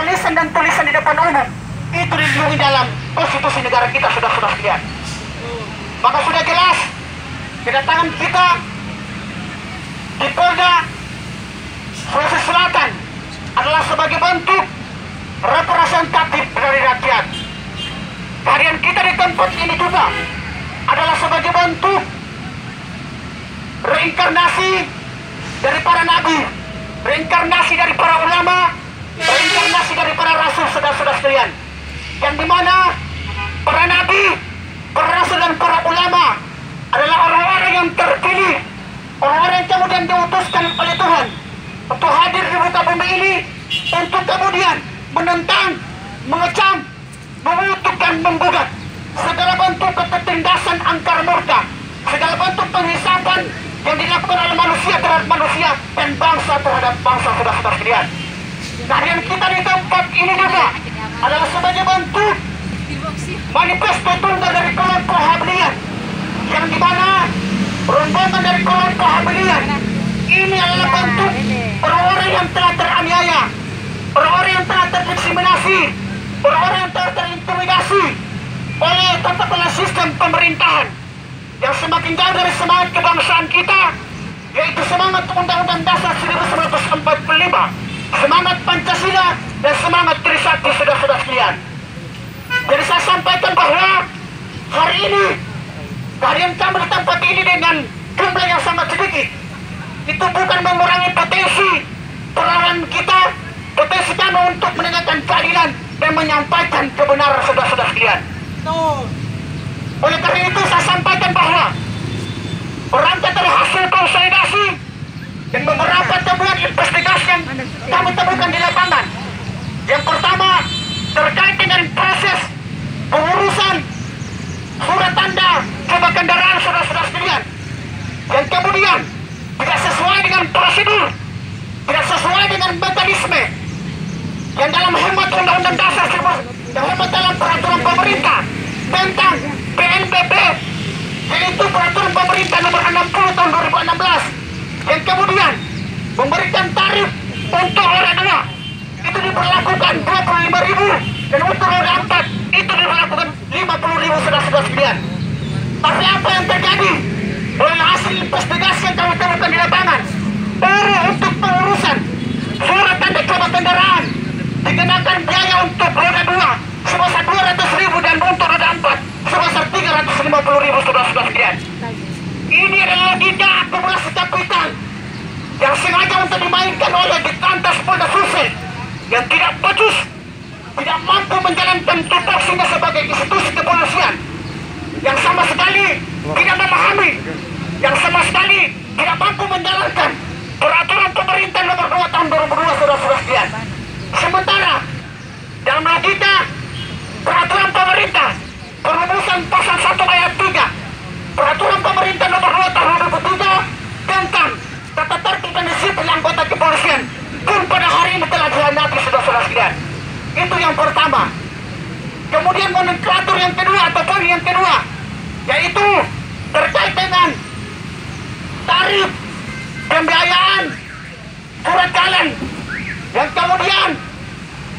lisan dan tulisan di depan umum itu dilindungi dalam konstitusi negara kita, saudara-saudara sekalian. Maka sudah jelas kedatangan kita di Polda Sulawesi Selatan adalah sebagai bentuk representatif dari rakyat. Kehadiran kita di tempat ini juga adalah sebagai bentuk reinkarnasi dari para nabi, reinkarnasi dari para ulama, reinkarnasi dari para rasul, saudara-saudara sekalian. Yang dimana para nabi, para rasul dan para ulama adalah orang-orang yang terpilih, orang-orang yang kemudian diutuskan oleh Tuhan untuk hadir di muka bumi ini untuk kemudian menentang, mengecam, mengutuk dan menggugat segala bentuk ketertindasan angkar murka, segala bentuk penghisapan yang dilakukan oleh manusia terhadap manusia dan bangsa terhadap bangsa, saudara-saudara sekalian. Kehadiran kita di tempat ini juga adalah sebagai bentuk manifesto tunggal dari kelompok Habilian, yang dimana rombongan dari kelompok Habilian ini adalah bentuk orang-orang yang telah teraniaya, orang-orang yang telah terdiskriminasi, orang-orang yang telah terintimidasi oleh tata sistem pemerintahan yang semakin jauh dari semangat kebangsaan kita, yaitu semangat Undang-Undang Dasar 1945, semangat Pancasila dan semangat Trisakti, saudara-saudara sekalian. Jadi saya sampaikan bahwa hari ini kehadiran kami di tempat ini dengan jumlah yang sangat sedikit itu bukan mengurangi potensi peranan kita, potensi kami untuk menegakkan keadilan dan menyampaikan kebenaran, saudara-saudara sekalian. Oleh karena itu saya sampaikan bahwa berangkat dari hasil konsolidasi dan beberapa temuan investigasi yang kami temukan di lapangan. Yang pertama terkait dengan proses pengurusan surat tanda coba kendaraan, saudara-saudara sekalian, yang kemudian tidak sesuai dengan prosedur, tidak sesuai dengan mekanisme yang dalam hemat Undang-Undang Dasar, yang hemat dalam peraturan pemerintah tentang PNBP, yaitu peraturan pemerintah nomor 60 tahun 2016, yang kemudian memberikan tarif untuk roda 2 itu diberlakukan 25.000 dan untuk roda 4 itu diberlakukan 50.000, saudara-saudara sekalian. Tapi apa yang terjadi? Oleh hasil investigasi yang kami temukan di lapangan, baru untuk pengurusan surat tanda coba kendaraan dikenakan biaya untuk roda 2 sebesar 200.000 dan untuk roda 4 sebesar 350.000, saudara-saudara sekalian. Ini adalah logika akumulasi kapital yang sengaja untuk dimainkan oleh Ditlantas Polda Sulsel yang tidak becus, tidak mampu menjalankan tupoksinya sebagai institusi kepolisian, yang sama sekali tidak memahami, yang sama sekali tidak mampu menjalankan peraturan pemerintah nomor 2 tahun 2002, saudara-saudara sekalian. Sementara dalam logika peraturan pemerintah perumusan pasal 1 ayat 3 peraturan pemerintah nomor 2 tahun 2003 tentang tata tertib dan disiplin anggota kepolisian pun pada hari ini telah dihianati, saudara-saudara sekalian. Itu yang pertama. Kemudian nomenklatur yang kedua atau poin yang kedua, yaitu terkait dengan tarif pembiayaan surat jalan yang kemudian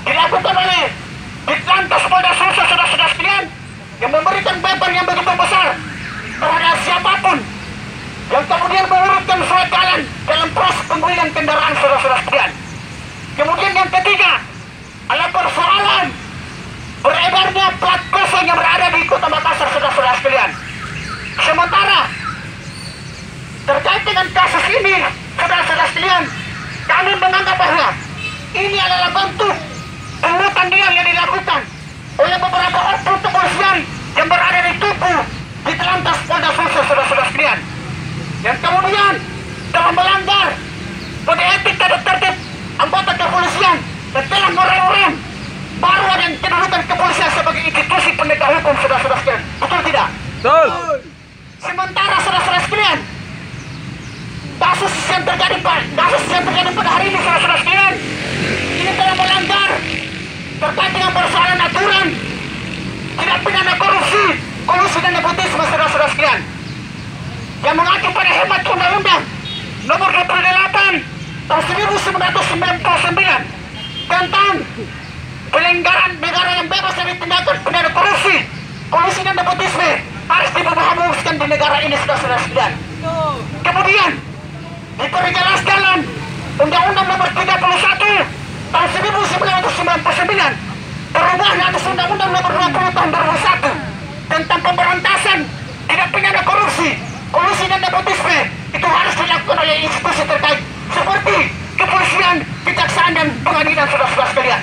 dilakukan oleh Ditlantas Polda Sulsel, saudara-saudara sekalian, yang memberikan beban yang begitu besar terhadap siapapun yang kemudian mengurutkan surat jalan dalam proses pembelian kendaraan, saudara-saudara sekalian. Kemudian yang ketiga adalah persoalan beredarnya plat kosong yang berada di Kota Makassar, saudara-saudara sekalian. Sementara terkait dengan kasus ini, saudara-saudara sekalian, kami menganggap bahwa ini adalah bentuk pungutan liar yang dilakukan oleh beberapa oknum kepolisian yang berada di tubuh Ditlantas Polda Sulsel, saudara-saudara sekalian, yang kemudian telah melanggar kode etik dan tertib anggota kepolisian dan telah merem baru ada yang kedudukan kepolisian sebagai institusi penegak hukum, saudara-saudara sekalian. Betul tidak? Betul. Sementara, saudara-saudara sekalian, kasus yang terjadi pada hari ini, saudara-saudara sekalian, ini telah melanggar terkait dengan persoalan aturan tidak pidana korupsi, kolusi dan nepotisme, saudara-saudara sekalian, yang mengacu pada hemat Undang-Undang nomor 28 tahun 1999 tentang negara ini, saudara-saudara sekalian. Kemudian diperjelas dalam Undang-Undang Nomor 31 tahun 1999 perubahan atas Undang-Undang Nomor 20 tahun 2001 tentang pemberantasan tindak pidana korupsi, kolusi dan nepotisme itu harus dilakukan oleh institusi terkait seperti kepolisian, kejaksaan dan pengadilan, saudara-saudara sekalian.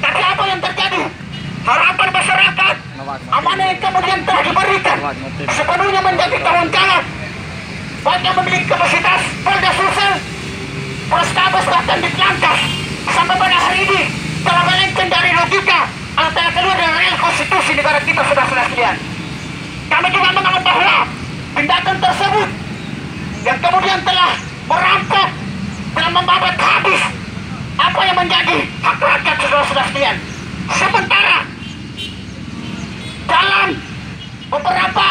Tapi apa yang terjadi? Harapan masyarakat, amanah yang kemudian telah diberikan sepenuhnya menjadi tanggung jawab baik yang memiliki kapasitas Polda Sulsel, Polrestabes bahkan Ditlantas sampai pada hari ini telah melenceng dari logika antara keluar dari real konstitusi negara kita, saudara-saudara sekalian. Kami juga menganggap bahwa tindakan tersebut yang kemudian telah merampok, telah membabat habis apa yang menjadi hak rakyat, saudara-saudara sekalian. Sementara dalam beberapa